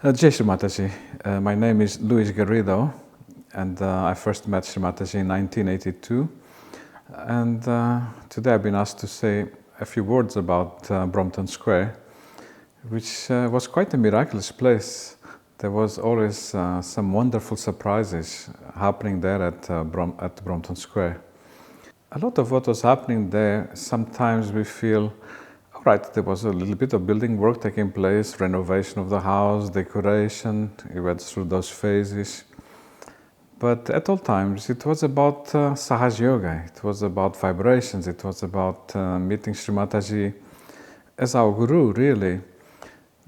Jai Shri Mataji. My name is Garrido, and I first met Shri Mataji in 1982. And today I've been asked to say a few words about Brompton Square, which was quite a miraculous place. There was always some wonderful surprises happening there at Brompton Square. A lot of what was happening there, sometimes we feel, all right, there was a little bit of building work taking place, renovation of the house, decoration, we went through those phases. But at all times, it was about Sahaj Yoga, it was about vibrations, it was about meeting Shri Mataji as our guru, really.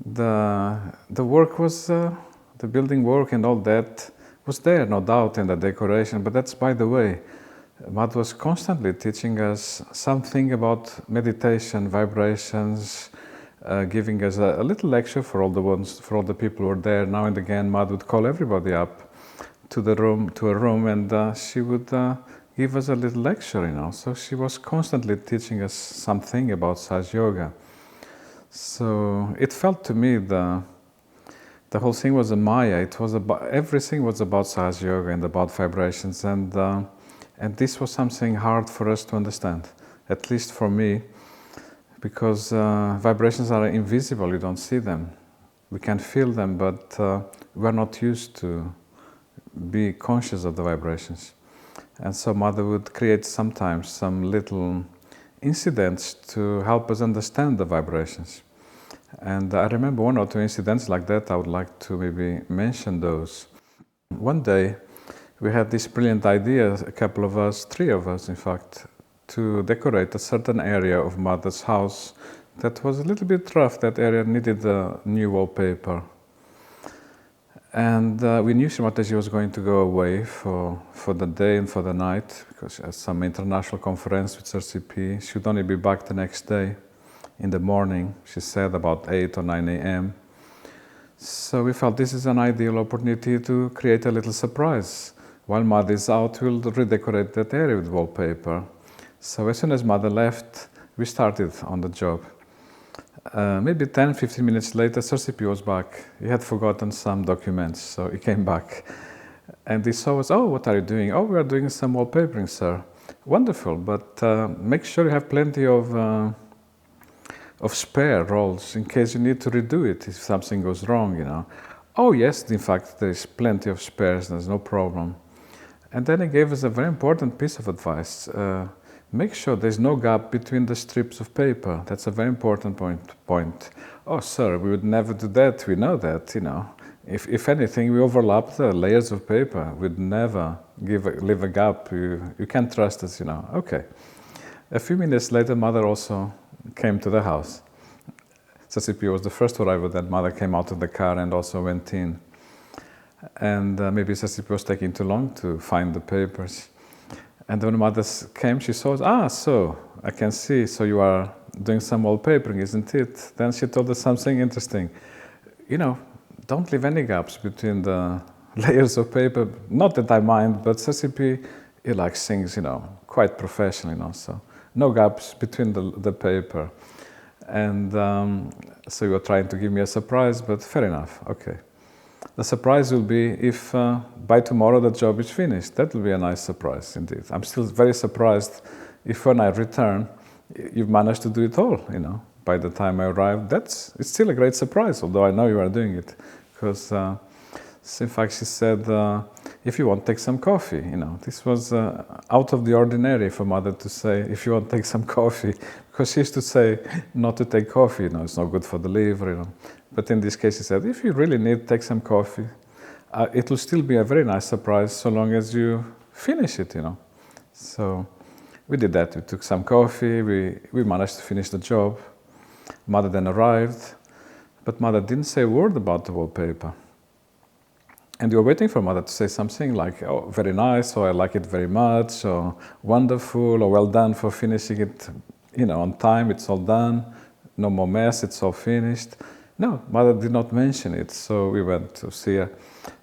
The work was, the building work and all that was there, no doubt, in the decoration, but that's by the way. Mad was constantly teaching us something about meditation, vibrations, giving us a little lecture for all the people who were there. Now and again, Mad would call everybody up to a room, and she would give us a little lecture, So she was constantly teaching us something about Sahaj Yoga. So it felt to me the whole thing was a Maya. It was everything was about Sahaj Yoga and about vibrations, and this was something hard for us to understand, at least for me, because vibrations are invisible, you don't see them. We can feel them, but we're not used to be conscious of the vibrations. And so Mother would create sometimes some little incidents to help us understand the vibrations. And I remember one or two incidents like that. I would like to maybe mention those. One day, we had this brilliant idea, a couple of us, three of us in fact, to decorate a certain area of Mother's house that was a little bit rough. That area needed a new wallpaper. And we knew Shri Mataji was going to go away for the day and for the night, because she has some international conference with RCP. She would only be back the next day in the morning, she said, about 8 or 9 a.m. So we felt this is an ideal opportunity to create a little surprise. While Mother is out, we'll redecorate that area with wallpaper. So as soon as Mother left, we started on the job. Maybe 10-15 minutes later, RCP was back. He had forgotten some documents, so he came back. And he saw us, oh, what are you doing? Oh, we are doing some wallpapering, sir. Wonderful, but make sure you have plenty of spare rolls in case you need to redo it if something goes wrong, Oh yes, in fact, there's plenty of spares, there's no problem. And then he gave us a very important piece of advice. Make sure there's no gap between the strips of paper. That's a very important point. Oh, sir, we would never do that. We know that, If anything, we overlap the layers of paper. We'd never leave a gap. You can't trust us, Okay. A few minutes later, Mother also came to the house. RCP was the first arrival. Then Mother came out of the car and also went in. And maybe RCP was taking too long to find the papers. And when Mother came, she saw us. So I can see, so you are doing some wallpapering, isn't it? Then she told us something interesting. Don't leave any gaps between the layers of paper. Not that I mind, but RCP, he likes things, quite professional, So no gaps between the paper. And so you were trying to give me a surprise, but fair enough, okay. The surprise will be if by tomorrow the job is finished. That will be a nice surprise indeed. I'm still very surprised if when I return, you've managed to do it all, By the time I arrive, it's still a great surprise, although I know you are doing it. Because, in fact, she said, if you want, take some coffee, This was out of the ordinary for Mother to say, if you want, take some coffee. Because she used to say not to take coffee, it's not good for the liver, But in this case, she said, if you really need, take some coffee. It will still be a very nice surprise so long as you finish it, So we did that. We took some coffee. We managed to finish the job. Mother then arrived. But Mother didn't say a word about the wallpaper. And you were waiting for Mother to say something like, oh, very nice, or I like it very much, or wonderful, or well done for finishing it, on time, it's all done, no more mess, it's all finished. No, Mother did not mention it, so we went to see her.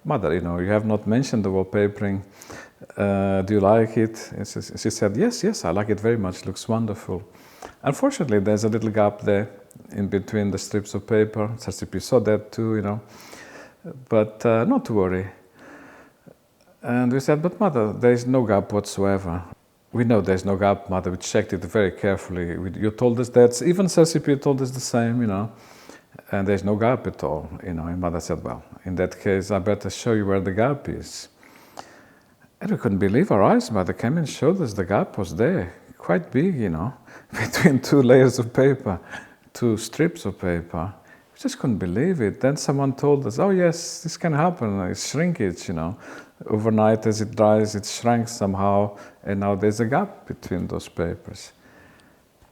Mother, you have not mentioned the wallpapering. Do you like it? And she said, yes, I like it very much, looks wonderful. Unfortunately, there's a little gap there in between the strips of paper. RCP saw that too, but not to worry. And we said, but mother, there is no gap whatsoever. We know there's no gap, mother. We checked it very carefully. You told us that. Even CCP told us the same, and there's no gap at all, And mother said, well, in that case, I better show you where the gap is. And we couldn't believe our eyes. Mother came and showed us the gap was there, quite big, between 2 layers of paper, 2 strips of paper. We just couldn't believe it. Then someone told us, oh yes, this can happen, it's shrinkage, Overnight as it dries, it shrinks somehow, and now there's a gap between those papers.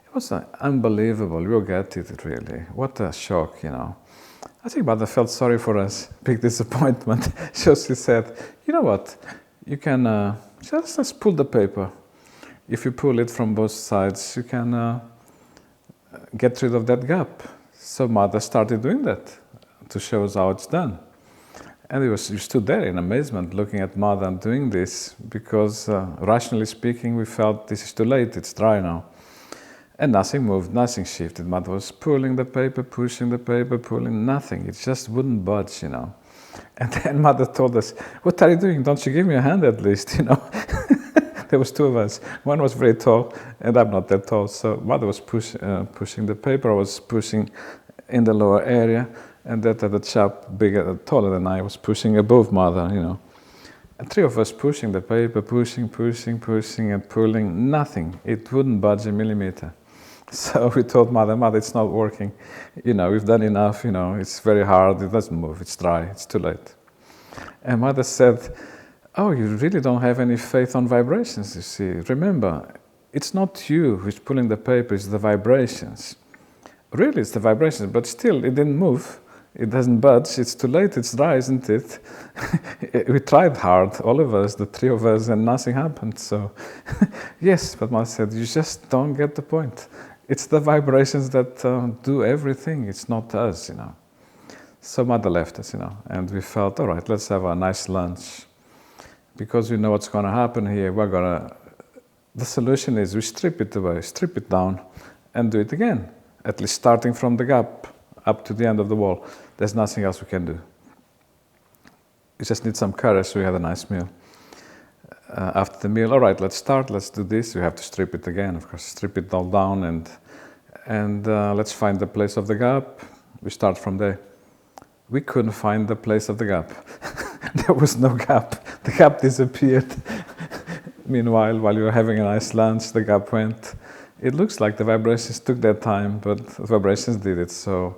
It was unbelievable. You'll get it, really. What a shock, I think Mother felt sorry for us, big disappointment. So she said, you know what, you can just pull the paper. If you pull it from both sides, you can get rid of that gap. So Mother started doing that to show us how it's done. And we stood there in amazement looking at Mother doing this because, rationally speaking, we felt this is too late, it's dry now. And nothing moved, nothing shifted. Mother was pulling the paper, pushing the paper, pulling, nothing. It just wouldn't budge, And then Mother told us, what are you doing? Don't you give me a hand at least, There was 2 of us. One was very tall, and I'm not that tall. So Mother was pushing the paper, I was pushing in the lower area, and that other chap, bigger, taller than I, was pushing above Mother, And 3 of us pushing the paper, pushing and pulling, nothing. It wouldn't budge a millimeter. So we told Mother, it's not working. We've done enough, it's very hard, it doesn't move, it's dry, it's too late. And Mother said, oh, you really don't have any faith on vibrations, you see. Remember, it's not you who's pulling the paper, it's the vibrations. Really, it's the vibrations, but still, it didn't move. It doesn't budge, it's too late, it's dry, isn't it? We tried hard, all of us, the 3 of us, and nothing happened. So, yes, but Mother said, you just don't get the point. It's the vibrations that do everything, it's not us, So Mother left us, and we felt, all right, let's have a nice lunch. Because we know what's going to happen here, the solution is we strip it away, strip it down, and do it again. At least starting from the gap up to the end of the wall. There's nothing else we can do. We just need some courage, so we had a nice meal. After the meal, all right, let's start, let's do this. We have to strip it again, of course, strip it all down, and let's find the place of the gap. We start from there. We couldn't find the place of the gap. There was no gap. The gap disappeared. Meanwhile, while we were having a nice lunch, the gap went. It looks like the vibrations took their time, but the vibrations did it. So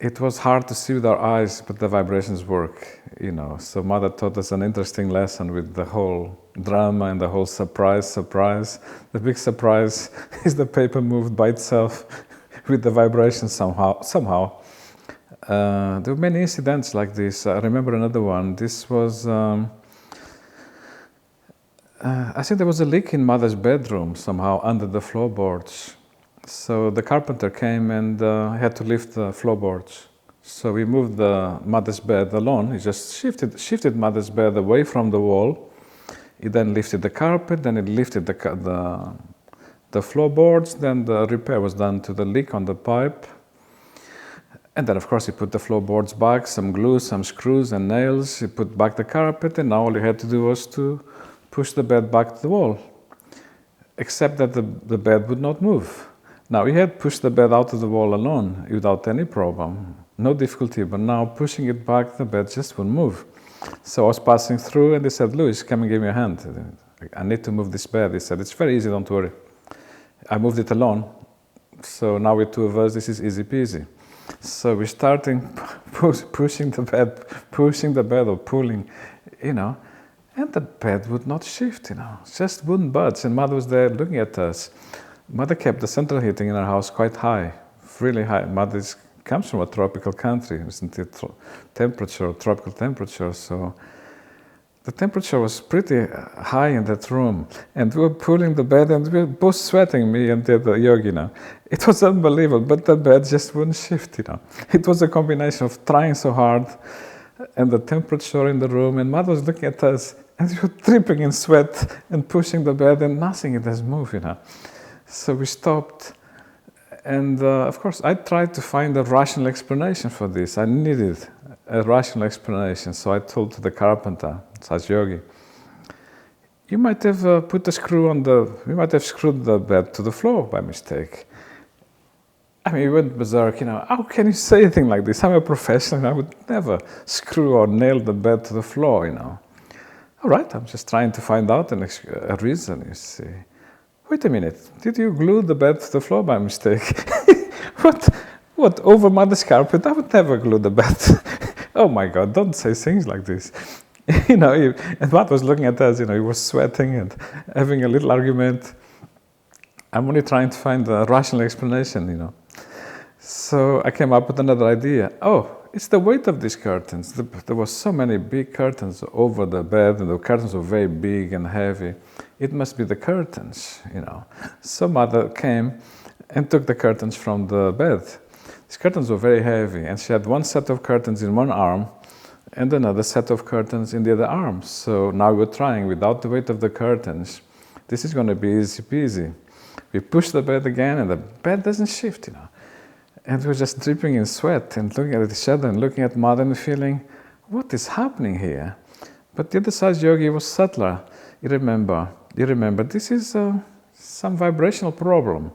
it was hard to see with our eyes, but the vibrations work, So Mother taught us an interesting lesson with the whole drama and the whole surprise. The big surprise is the paper moved by itself with the vibrations somehow. There were many incidents like this. I remember another one. This was... I think there was a leak in Mother's bedroom somehow under the floorboards. So the carpenter came and had to lift the floorboards. So we moved Mother's bed alone. He just shifted Mother's bed away from the wall. He then lifted the carpet, then he lifted the floorboards, then the repair was done to the leak on the pipe. And then, of course, he put the floorboards back, some glue, some screws and nails. He put back the carpet, and now all he had to do was to push the bed back to the wall, except that the bed would not move. Now, he had pushed the bed out of the wall alone without any problem, no difficulty, but now pushing it back, the bed just wouldn't move. So I was passing through, and they said, Louis, come and give me a hand. I need to move this bed. He said, it's very easy, don't worry. I moved it alone, so now with 2 of us, this is easy peasy. So we're starting pushing the bed or pulling, and the bed would not shift, just wouldn't budge. And Mother was there looking at us. Mother kept the central heating in our house quite high, really high. Mother comes from a tropical country, isn't it? Tropical temperature, so the temperature was pretty high in that room. And we were pulling the bed, and we were both sweating, me and the yogi, It was unbelievable, but the bed just wouldn't shift, It was a combination of trying so hard and the temperature in the room, and Mother was looking at us, and we were dripping in sweat and pushing the bed, and nothing, it doesn't move, So we stopped, and of course I tried to find a rational explanation for this. I needed a rational explanation. So I told to the carpenter, Yogi, you might have you might have screwed the bed to the floor by mistake. I mean, he went berserk, how can you say anything like this? I'm a professional, I would never screw or nail the bed to the floor, All right, I'm just trying to find out a reason, you see. Wait a minute, did you glue the bed to the floor by mistake? What, over mother's carpet? I would never glue the bed. Oh my God, don't say things like this. And Matt was looking at us, he was sweating and having a little argument. I'm only trying to find a rational explanation, So I came up with another idea. Oh, it's the weight of these curtains. There were so many big curtains over the bed, and the curtains were very big and heavy. It must be the curtains, So mother came and took the curtains from the bed. These curtains were very heavy, and she had one set of curtains in one arm and another set of curtains in the other arm. So now we're trying without the weight of the curtains. This is going to be easy peasy. We push the bed again, and the bed doesn't shift, And we're just dripping in sweat and looking at each other and looking at mother and feeling, what is happening here? But the other side yogi was subtler. You remember, this is some vibrational problem.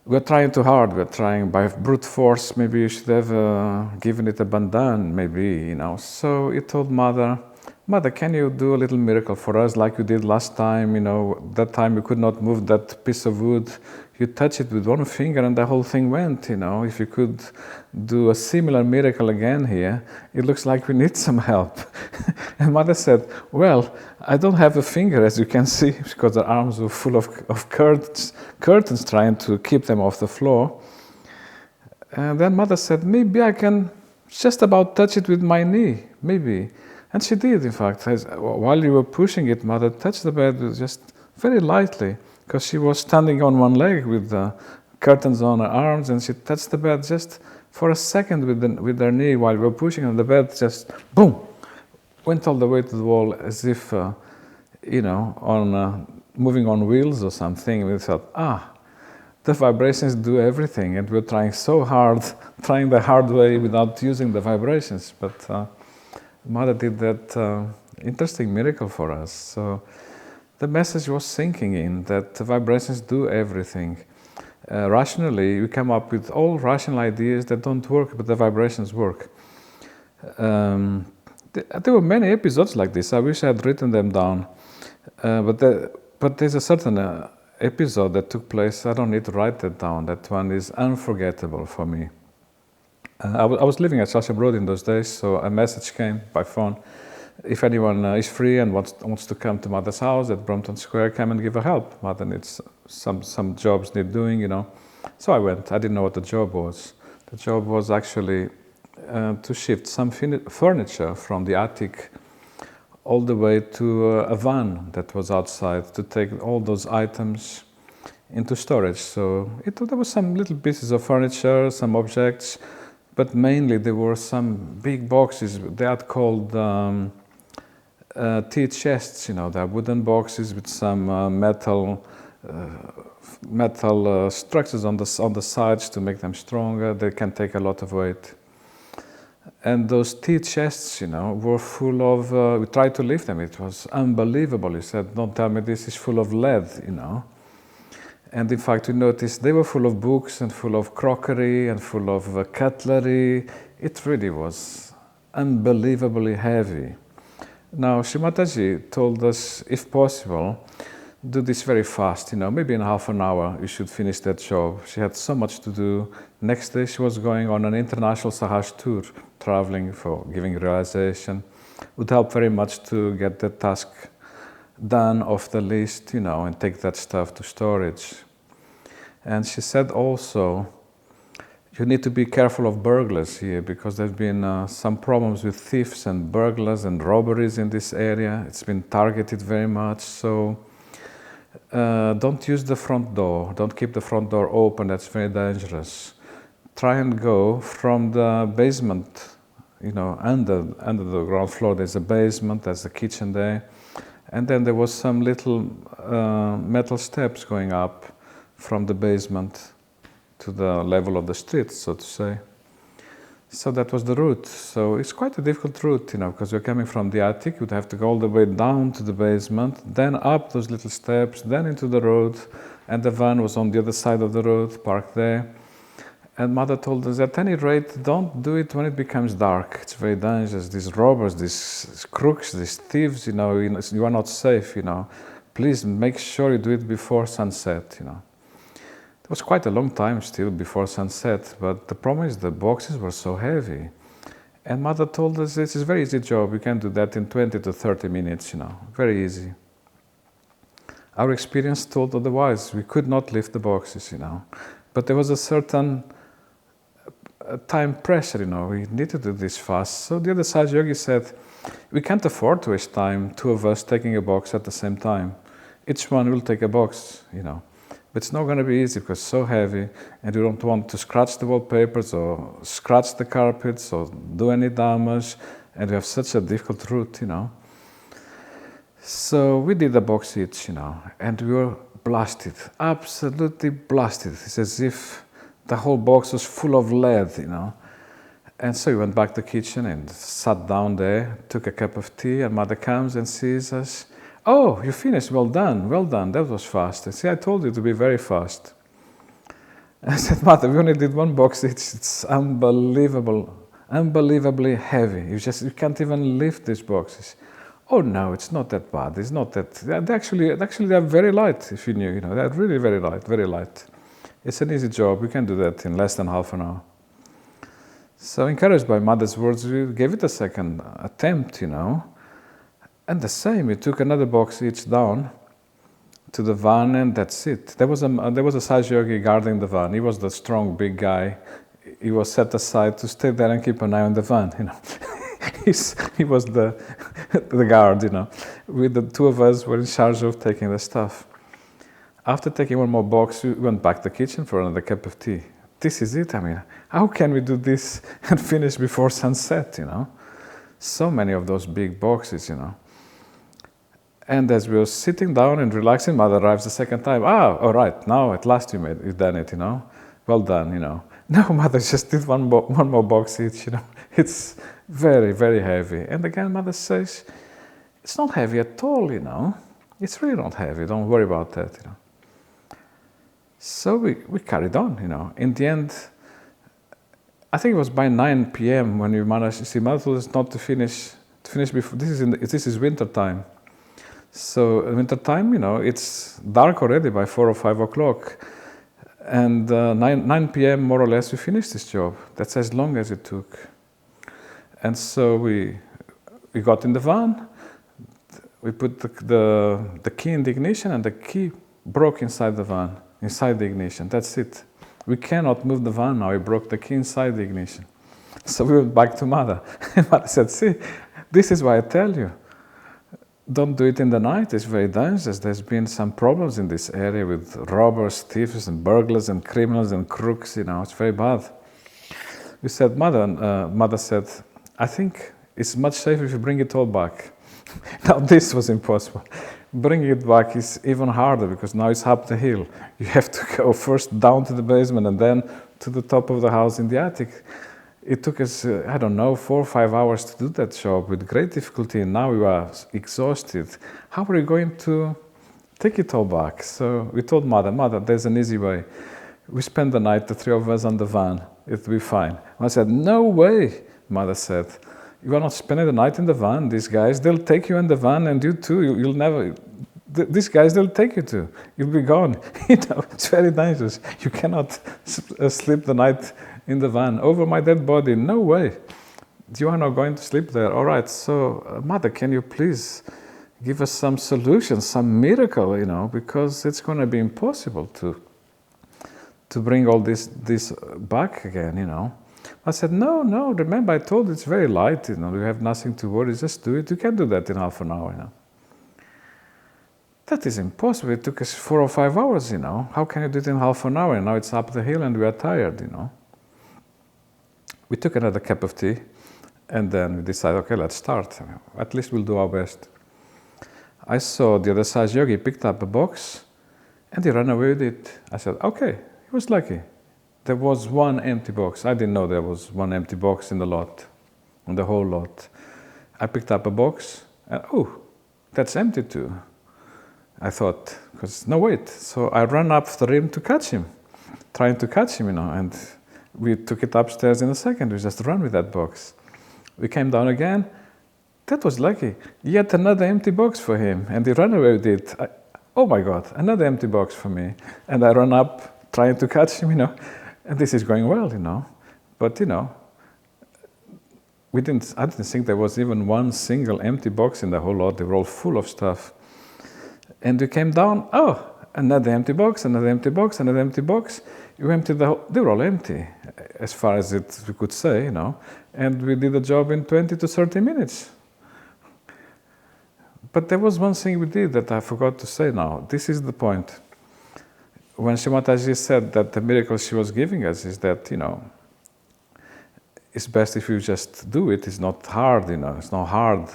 We're trying too hard. We're trying by brute force. Maybe you should have given it a bandan, maybe, So he told mother, can you do a little miracle for us like you did last time? That time you could not move that piece of wood. You touch it with one finger and the whole thing went, If you could do a similar miracle again here, it looks like we need some help. And mother said, well, I don't have a finger, as you can see, because her arms were full of curtains trying to keep them off the floor. And then mother said, maybe I can just about touch it with my knee, maybe. And she did, in fact. While you were pushing it, mother touched the bed just very lightly, because she was standing on one leg with the curtains on her arms, and she touched the bed just for a second with her knee while we were pushing, and the bed just, boom, went all the way to the wall as if, moving on wheels or something. We thought, the vibrations do everything, and we're trying so hard, trying the hard way without using the vibrations. But Mother did that interesting miracle for us. So the message was sinking in that the vibrations do everything. Rationally, we come up with all rational ideas that don't work, but the vibrations work. There were many episodes like this. I wish I had written them down. But there's a certain episode that took place. I don't need to write that down. That one is unforgettable for me. I was living at Sasha Broad in those days, so a message came by phone. If anyone is free and wants to come to Mother's house at Brompton Square, come and give her help. Mother needs some jobs need doing, So I went. I didn't know what the job was. The job was actually to shift some furniture from the attic all the way to a van that was outside, to take all those items into storage. So there were some little pieces of furniture, some objects, but mainly there were some big boxes. They are called tea chests, they're wooden boxes with some metal structures on the sides to make them stronger. They can take a lot of weight. And those tea chests, were full of, we tried to lift them. It was unbelievable. He said, don't tell me this is full of lead, And in fact, we noticed they were full of books and full of crockery and full of cutlery. It really was unbelievably heavy. Now, Shimataji told us, if possible, do this very fast, maybe in half an hour you should finish that job. She had so much to do. Next day she was going on an international Sahaj tour, traveling for giving realization. Would help very much to get the task done off the list, and take that stuff to storage. And she said also, you need to be careful of burglars here, because there have been some problems with thieves and burglars and robberies in this area. It's been targeted very much, so don't use the front door. Don't keep the front door open. That's very dangerous. Try and go from the basement, under the ground floor. There's a basement, there's a kitchen there. And then there was some little metal steps going up from the basement to the level of the street, so to say. So that was the route. So it's quite a difficult route, because you're coming from the attic, you'd have to go all the way down to the basement, then up those little steps, then into the road, and the van was on the other side of the road, parked there. And Mother told us, at any rate, don't do it when it becomes dark. It's very dangerous. These robbers, these crooks, these thieves, you are not safe, Please make sure you do it before sunset, It was quite a long time still before sunset, but the problem is the boxes were so heavy. And Mother told us this is a very easy job. You can do that in 20 to 30 minutes, very easy. Our experience told otherwise. We could not lift the boxes, But there was a certain time pressure, We need to do this fast. So the other side yogi said, we can't afford to waste time, two of us taking a box at the same time. Each one will take a box, But it's not going to be easy because it's so heavy and you don't want to scratch the wallpapers or scratch the carpets or do any damage, and we have such a difficult route, So we did a box each, and we were blasted, absolutely blasted. It's as if the whole box was full of lead, And so we went back to the kitchen and sat down there, took a cup of tea, and Mother comes and sees us. Oh, you finished, well done, that was fast. I see, I told you to be very fast. I said, Mother, we only did one box each. It's unbelievably heavy. You can't even lift these boxes. Oh no, it's not that bad. It's not that. They're very light. If you knew, they're really very light, very light. It's an easy job. We can do that in less than half an hour. So encouraged by Mother's words, we gave it a second attempt, And the same. We took another box each down to the van, and that's it. There was a Saj Yogi guarding the van. He was the strong, big guy. He was set aside to stay there and keep an eye on the van, He was the guard, With the two of us were in charge of taking the stuff. After taking one more box, we went back to the kitchen for another cup of tea. This is it. How can we do this and finish before sunset, So many of those big boxes, And as we were sitting down and relaxing, Mother arrives the second time. All right, now at last you've done it, Well done, No, Mother just did one more box each, It's very, very heavy. And again, Mother says, it's not heavy at all, It's really not heavy. Don't worry about that, So we carried on, In the end, I think it was by 9 p.m. when we managed to see Mother told us not to finish before. This is winter time. So in winter time, it's dark already by 4 or 5 o'clock. And 9 p.m. more or less, we finished this job. That's as long as it took. And so we got in the van. We put the key in the ignition, and the key broke inside the van, inside the ignition. That's it. We cannot move the van now. We broke the key inside the ignition. So we went back to Mother. And Mother said, see, this is why I tell you. Don't do it in the night. It's very dangerous. There's been some problems in this area with robbers, thieves, and burglars, and criminals, and crooks. It's very bad. We said, Mother, and Mother said, I think it's much safer if you bring it all back. Now this was impossible. Bringing it back is even harder because now it's up the hill. You have to go first down to the basement and then to the top of the house in the attic. It took us, 4 or 5 hours to do that job with great difficulty, and now we are exhausted. How are we going to take it all back? So we told Mother, there's an easy way. We spend the night, the three of us on the van. It'll be fine. And I said, no way, Mother said. You are not spending the night in the van. These guys, they'll take you in the van, and you too. You'll never. These guys, they'll take you too. You'll be gone. It's very dangerous. You cannot sleep the night in the van over my dead body. No way. You are not going to sleep there. All right. So, Mother, can you please give us some solution, some miracle? Because it's going to be impossible to bring all this back again. I said, no, remember I told you it's very light, you have nothing to worry, just do it. You can do that in half an hour, That is impossible. It took us 4 or 5 hours, How can you do it in half an hour? And now it's up the hill and we are tired, We took another cup of tea and then we decided, okay, let's start. At least we'll do our best. I saw the other Saj Yogi picked up a box and he ran away with it. I said, okay, he was lucky. there was one empty box. I didn't know there was one empty box in the lot, in the whole lot. I picked up a box, and oh, that's empty too. I thought, because no wait. So I ran after him to catch him, trying to catch him, and we took it upstairs in a second. We just ran with that box. We came down again. That was lucky. Yet another empty box for him, and he ran away with it. Oh my God, another empty box for me. And I ran up, trying to catch him, and this is going well, But, I didn't think there was even one single empty box in the whole lot. They were all full of stuff. And we came down, oh, another empty box, another empty box, another empty box. You emptied the whole, they were all empty, as far as we could say, And we did the job in 20 to 30 minutes. But there was one thing we did that I forgot to say now. This is the point. When Shri Mataji said that the miracle she was giving us is that, it's best if you just do it. It's not hard, It's not hard,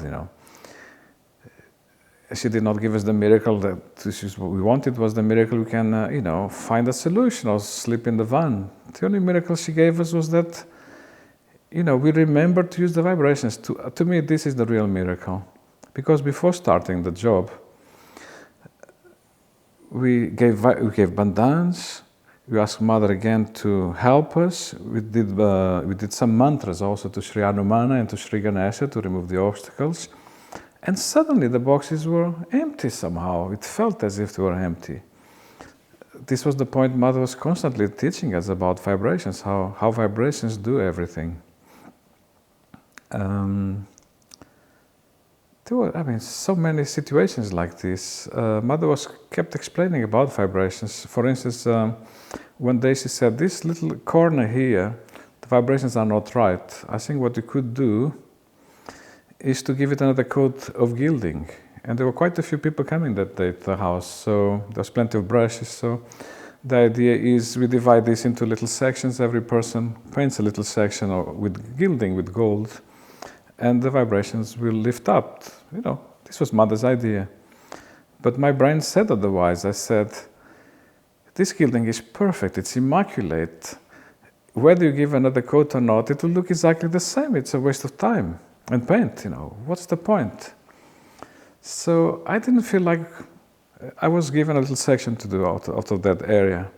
She did not give us the miracle that this is what we wanted was the miracle we can, find a solution or sleep in the van. The only miracle she gave us was that, we remembered to use the vibrations. To me, this is the real miracle. Because before starting the job, we gave bandhans. We asked Mother again to help us. We did some mantras also to Sri Hanumana and to Sri Ganesha to remove the obstacles. And suddenly the boxes were empty somehow. It felt as if they were empty. This was the point Mother was constantly teaching us about vibrations, how vibrations do everything. There were, so many situations like this. Mother kept explaining about vibrations. For instance, one day she said, this little corner here, the vibrations are not right. I think what you could do is to give it another coat of gilding. And there were quite a few people coming that day to the house, so there was plenty of brushes. So the idea is we divide this into little sections. Every person paints a little section with gilding, with gold, and the vibrations will lift up. This was Mother's idea. But my brain said otherwise. I said, this gilding is perfect, it's immaculate. Whether you give another coat or not, it will look exactly the same. It's a waste of time and paint, What's the point? So I didn't feel like I was given a little section to do out of that area.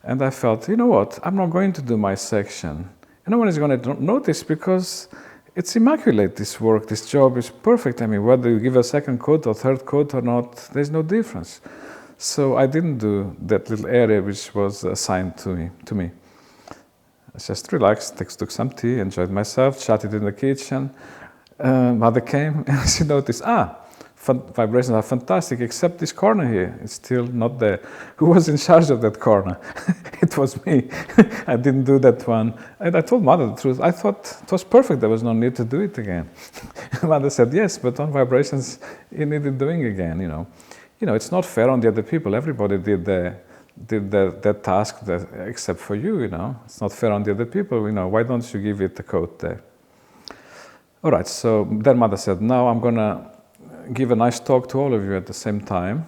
And I felt, you know what, I'm not going to do my section. No one is going to notice because it's immaculate, this work, this job is perfect. Whether you give a second coat or third coat or not, there's no difference. So I didn't do that little area which was assigned to me. I just relaxed, took some tea, enjoyed myself, chatted in the kitchen. Mother came and she noticed, vibrations are fantastic, except this corner here, it's still not there. Who was in charge of that corner? It was me. I didn't do that one. And I told Mother the truth. I thought it was perfect, there was no need to do it again. Mother said, yes, but on vibrations, you needed doing again, It's not fair on the other people. Everybody did that task except for you, It's not fair on the other people, Why don't you give it a coat there? All right, so then Mother said, now I'm going to give a nice talk to all of you at the same time.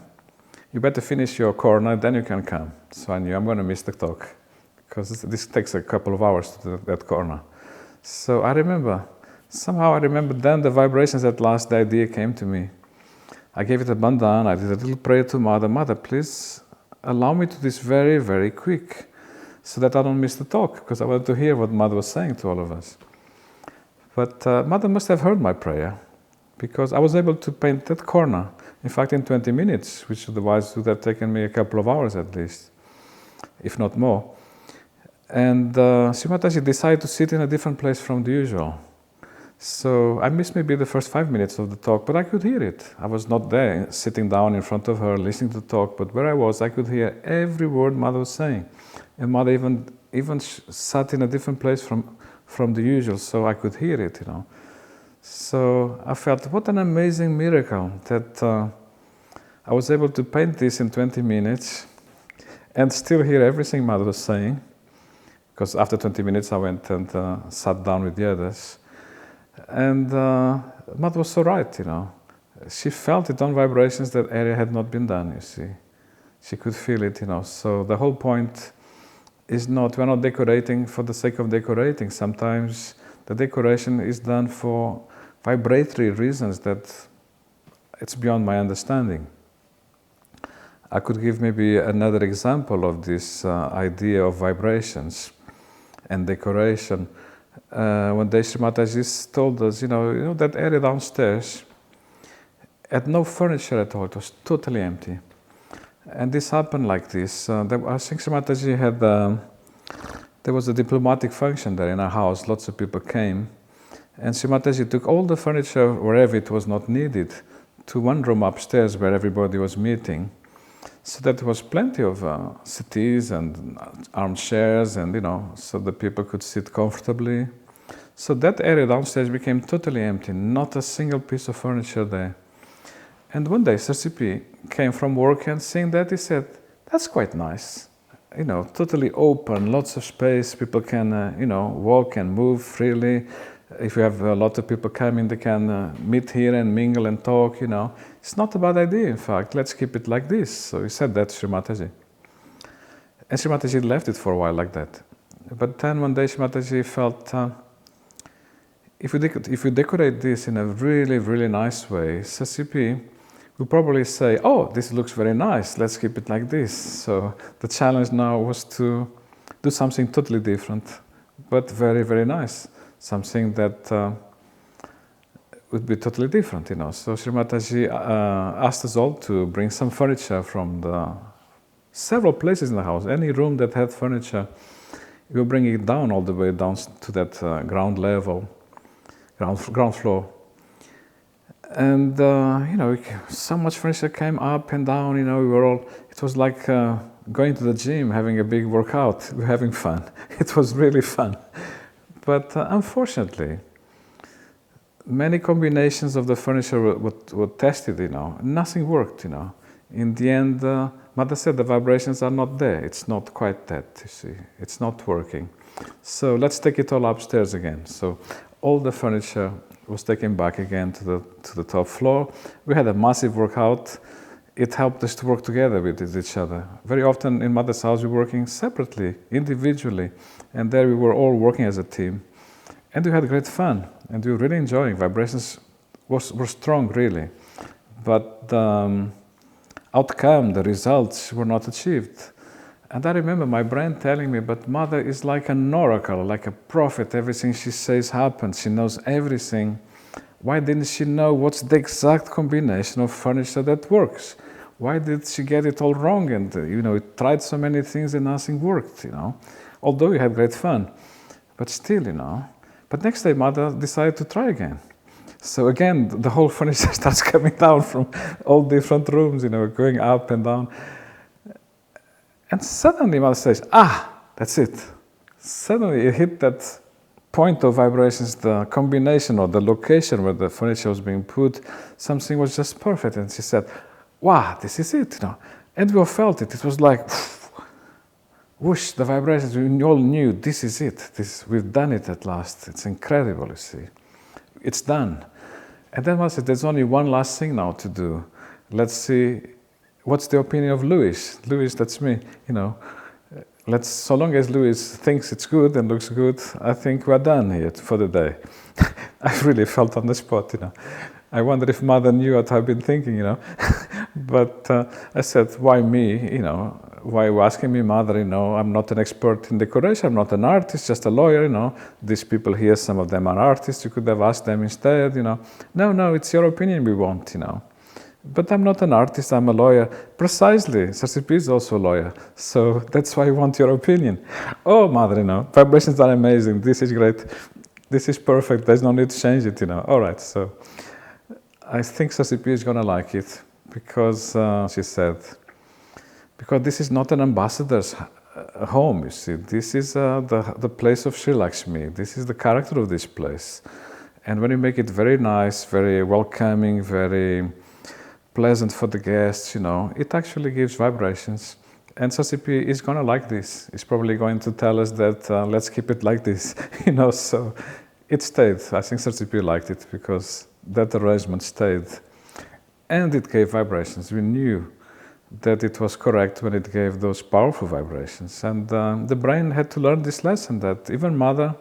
You better finish your corner, then you can come. So I knew I'm going to miss the talk, because this takes a couple of hours to do that corner. So I remember then the vibrations at last, the idea came to me. I gave it a bandhan, I did a little prayer to Mother. Mother, please allow me to do this very, very quick, so that I don't miss the talk, because I wanted to hear what Mother was saying to all of us. But Mother must have heard my prayer, because I was able to paint that corner, in fact, in 20 minutes, which otherwise would have taken me a couple of hours at least, if not more. And Shri Mataji decided to sit in a different place from the usual. So I missed maybe the first 5 minutes of the talk, but I could hear it. I was not there, sitting down in front of her, listening to the talk, but where I was, I could hear every word Mother was saying. And Mother even sat in a different place from the usual, so I could hear it, So I felt, what an amazing miracle that I was able to paint this in 20 minutes and still hear everything Mother was saying, because after 20 minutes I went and sat down with the others. And Mother was so right, She felt it on vibrations that area had not been done, you see. She could feel it, So the whole point we're not decorating for the sake of decorating. Sometimes the decoration is done for vibratory reasons that it's beyond my understanding. I could give maybe another example of this idea of vibrations and decoration. One day Sri Mataji told us, you know that area downstairs had no furniture at all. It was totally empty. And this happened like this. I think Sri Mataji had, there was a diplomatic function there in our house. Lots of people came. And Sri Mataji took all the furniture, wherever it was not needed, to one room upstairs where everybody was meeting. So that there was plenty of settees and armchairs, and so the people could sit comfortably. So that area downstairs became totally empty, not a single piece of furniture there. And one day Sir CP came from work, and seeing that, he said, "That's quite nice. Totally open, lots of space. People can, walk and move freely. If you have a lot of people coming, they can meet here and mingle and talk, It's not a bad idea, in fact. Let's keep it like this." So he said that to Sri Mataji. And Sri Mataji left it for a while like that. But then one day Sri Mataji felt, if we decorate this in a really, really nice way, Sir CP will probably say, "Oh, this looks very nice. Let's keep it like this." So the challenge now was to do something totally different, but very, very nice. Something that would be totally different, So Sri Mataji asked us all to bring some furniture from the several places in the house. Any room that had furniture, we will bring it down all the way down to that ground level, ground floor. And so much furniture came up and down. We were all. It was like going to the gym, having a big workout, having fun. It was really fun. But unfortunately, many combinations of the furniture were tested, Nothing worked, In the end, Mother said the vibrations are not there. It's not quite that, you see. It's not working. So let's take it all upstairs again. So all the furniture was taken back again to the top floor. We had a massive workout. It helped us to work together with each other. Very often in Mother's house, we were working separately, individually. And there we were all working as a team. And we had great fun. And we were really enjoying. Vibrations were strong, really. But the outcome, the results were not achieved. And I remember my brain telling me, "But Mother is like an oracle, like a prophet. Everything she says happens. She knows everything. Why didn't she know what's the exact combination of furniture that works? Why did she get it all wrong? And, it tried so many things and nothing worked, Although we had great fun. But still, But next day, Mother decided to try again. So again, the whole furniture starts coming down from all different rooms, going up and down. And suddenly Mother says, that's it. Suddenly it hit that point of vibrations, the combination or the location where the furniture was being put, something was just perfect. And she said, "Wow, this is it, And we all felt it. It was like, whoosh, the vibrations, we all knew this is it. We've done it at last. It's incredible, you see. It's done. And then Mother said, "There's only one last thing now to do. Let's see, what's the opinion of Louis? Louis, that's me, so long as Louis thinks it's good and looks good, I think we're done here for the day." I really felt on the spot, I wonder if Mother knew what I've been thinking, But I said, "Why me, Why are you asking me, Mother, I'm not an expert in decoration, I'm not an artist, just a lawyer, These people here, some of them are artists, you could have asked them instead, No, it's your opinion we want, But I'm not an artist, I'm a lawyer." Precisely, Sir CP is also a lawyer, so that's why I want your opinion. "Oh, Mother, vibrations are amazing, this is great, this is perfect, there's no need to change it, All right, so I think Sir CP is going to like it, because, she said, because this is not an ambassador's home, you see. This is the place of Sri Lakshmi. This is the character of this place. And when you make it very nice, very welcoming, very pleasant for the guests, it actually gives vibrations. And Sir CP is going to like this. He's probably going to tell us that let's keep it like this, So it stayed. I think Sir CP liked it because that arrangement stayed. And it gave vibrations. We knew that it was correct when it gave those powerful vibrations. And the brain had to learn this lesson that even Mother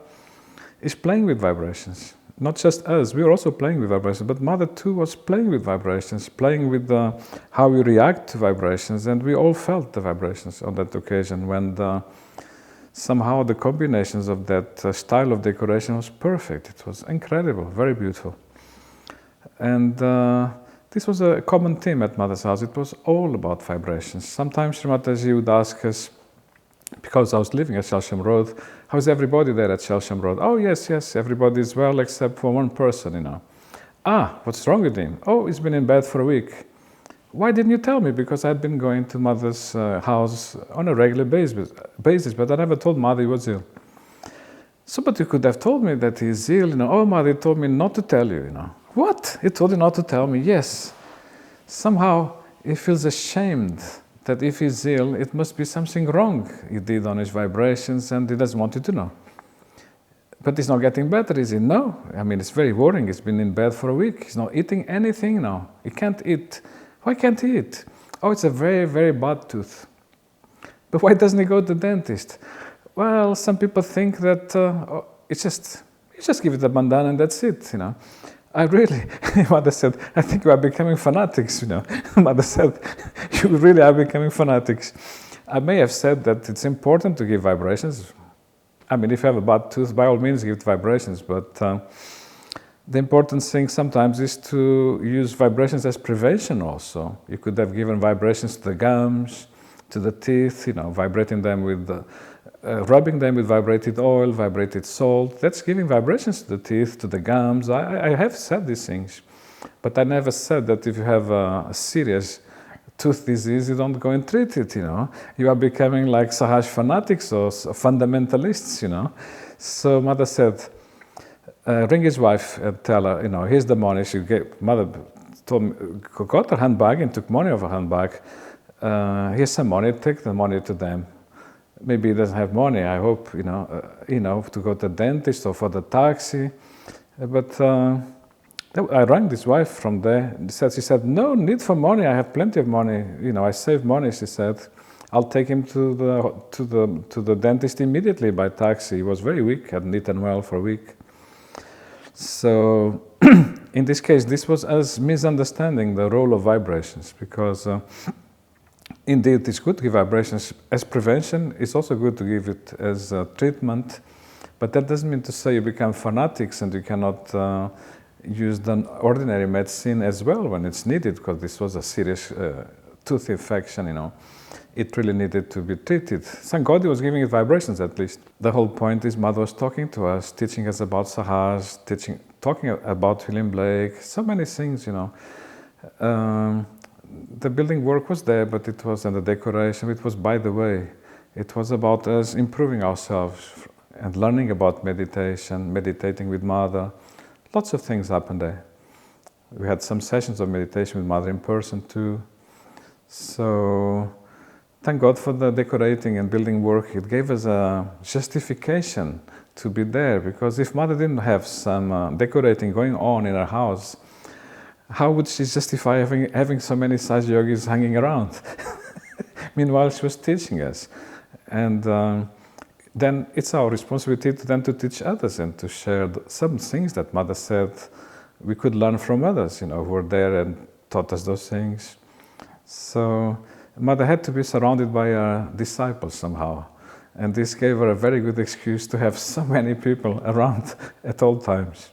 is playing with vibrations. Not just us, we were also playing with vibrations, but Mother too was playing with vibrations, playing with how we react to vibrations, and we all felt the vibrations on that occasion when somehow the combinations of that style of decoration was perfect. It was incredible, very beautiful. And this was a common theme at Mother's house. It was all about vibrations. Sometimes Mataji would ask us, because I was living at Shelsham Road, how's everybody there at Shelsham Road? Oh, yes, everybody is well except for one person, you know. Ah, what's wrong with him? Oh, he's been in bed for a week. Why didn't you tell me? Because I'd been going to Mother's house on a regular basis, but I never told Mother he was ill. So, but you could have told me that he's ill, you know. Oh, Mother told me not to tell you, you know. What? He told you not to tell me? Yes. Somehow he feels ashamed that if he's ill, it must be something wrong he did on his vibrations and he doesn't want you to know. But he's not getting better, is he? No. I mean, it's very worrying. He's been in bed for a week. He's not eating anything now. He can't eat. Why can't he eat? Oh, it's a very, very bad tooth. But why doesn't he go to the dentist? Well, some people think that you just give it a bandana and that's it, you know. I really, Mother said, I think you are becoming fanatics, you know. Mother said, you really are becoming fanatics. I may have said that it's important to give vibrations. I mean, if you have a bad tooth, by all means give vibrations, but the important thing sometimes is to use vibrations as prevention also. You could have given vibrations to the gums, to the teeth, you know, vibrating them with rubbing them with vibrated oil, vibrated salt. That's giving vibrations to the teeth, to the gums. I have said these things, but I never said that if you have a serious tooth disease, you don't go and treat it, you know. You are becoming like Sahaj fanatics or fundamentalists, you know. So Mother said, ring his wife and tell her, you know, here's the money. Mother told me, got her handbag and took money of her handbag. Here's some money, take the money to them. Maybe he doesn't have money, I hope, you know, to go to the dentist or for the taxi. But I rang this wife from there. She said, no need for money, I have plenty of money. You know, I save money, she said. I'll take him to the dentist immediately by taxi. He was very weak, hadn't eaten well for a week. So in this case, this was us misunderstanding the role of vibrations, because indeed, it's good to give vibrations as prevention. It's also good to give it as treatment. But that doesn't mean to say you become fanatics and you cannot use the ordinary medicine as well when it's needed, because this was a serious tooth infection, you know. It really needed to be treated. Thank God he was giving it vibrations at least. The whole point is Mother was talking to us, teaching us about Sahaj, talking about William Blake, so many things, you know. The building work was there, but it was, and the decoration, it was by the way. It was about us improving ourselves and learning about meditation, meditating with Mother. Lots of things happened there. We had some sessions of meditation with Mother in person too. So thank God for the decorating and building work. It gave us a justification to be there, because if Mother didn't have some decorating going on in her house, how would she justify having so many Saj yogis hanging around? Meanwhile, she was teaching us. And then it's our responsibility to teach others and to share some things that Mother said we could learn from others, you know, who were there and taught us those things. So Mother had to be surrounded by her disciples somehow. And this gave her a very good excuse to have so many people around at all times.